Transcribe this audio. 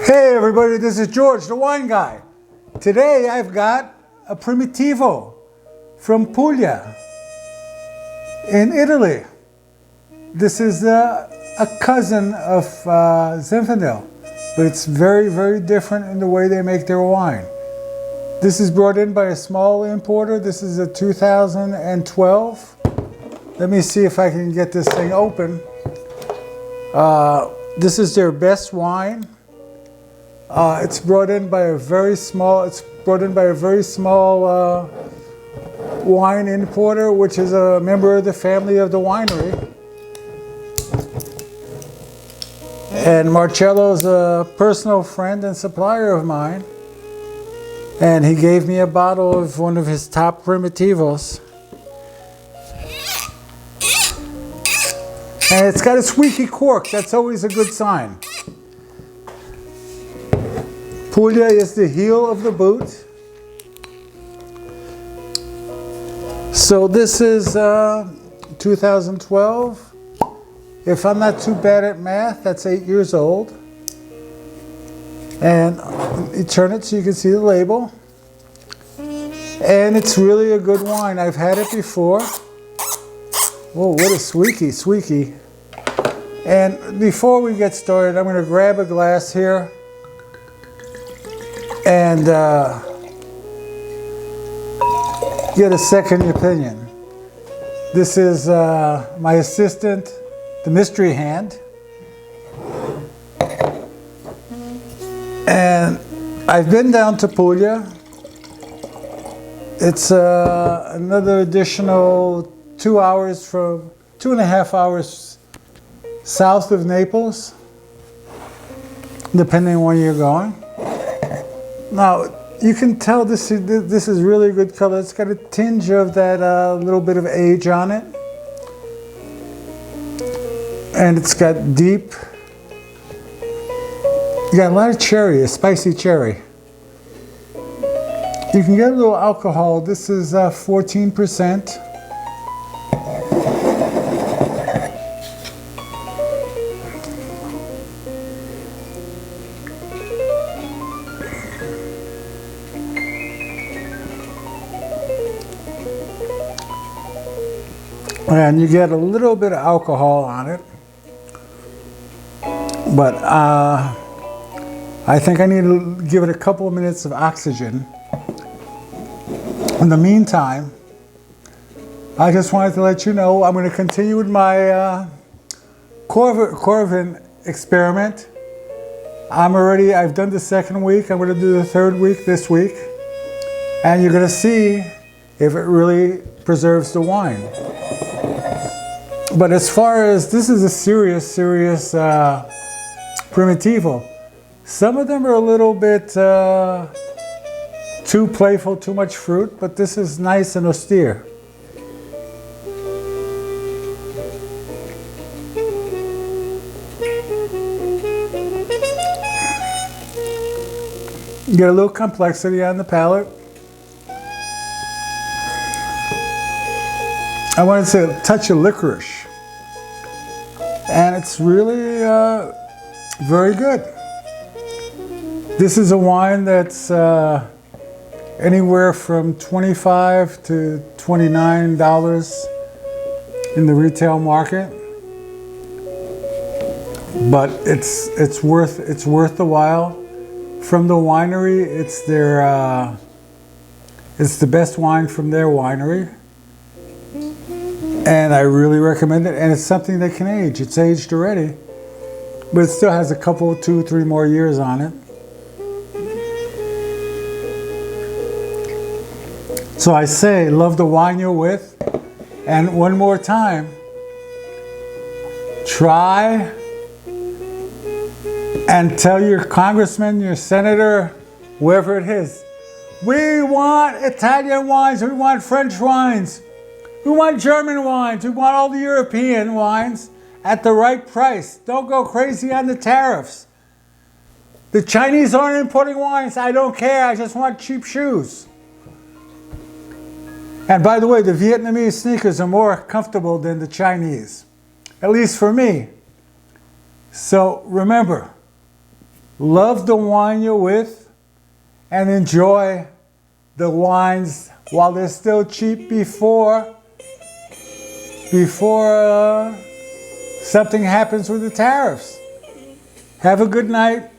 Hey everybody, this is George, the wine guy. Today I've got a Primitivo from Puglia in Italy. This is a cousin of Zinfandel, but it's very, very different in the way they make their wine. This is brought in by a small importer. This is a 2012. Let me see if I can get this thing open. This is their best wine. It's brought in by a very small. Wine importer, which is a member of the family of the winery. And Marcello's a personal friend and supplier of mine. And he gave me a bottle of one of his top Primitivos. And it's got a squeaky cork. That's always a good sign. Puglia is the heel of the boot. So this is 2012. If I'm not too bad at math, that's 8 years old. And you turn it so you can see the label. And it's really a good wine. I've had it before. Whoa, what a squeaky. And before we get started, I'm going to grab a glass here and get a second opinion. This is my assistant, the mystery hand. And I've been down to Puglia. It's another additional 2.5 hours south of Naples, depending on where you're going. Now, you can tell this is really good color. It's got a tinge of that little bit of age on it. And it's got deep, you got a lot of cherry, a spicy cherry. You can get a little alcohol. This is 14%. And you get a little bit of alcohol on it. But I think I need to give it a couple of minutes of oxygen. In the meantime, I just wanted to let you know I'm going to continue with my Corvin experiment. I've done the second week. I'm going to do the third week this week. And you're going to see if it really preserves the wine. But as far as, this is a serious Primitivo. Some of them are a little bit too playful, too much fruit, but this is nice and austere. You get a little complexity on the palate. I wanted to say a touch of licorice. And it's really very good. This is a wine that's anywhere from $25 to $29 in the retail market. But it's worth the while. From the winery, it's the best wine from their winery. And I really recommend it. And it's something that can age. It's aged already. But it still has a couple, 2, 3 more years on it. So I say, love the wine you're with. And one more time, try and tell your congressman, your senator, whoever it is, we want Italian wines, we want French wines. We want German wines. We want all the European wines at the right price. Don't go crazy on the tariffs. The Chinese aren't importing wines. I don't care. I just want cheap shoes. And by the way, the Vietnamese sneakers are more comfortable than the Chinese, at least for me. So remember, love the wine you're with, and enjoy the wines while they're still cheap before something happens with the tariffs. Have a good night.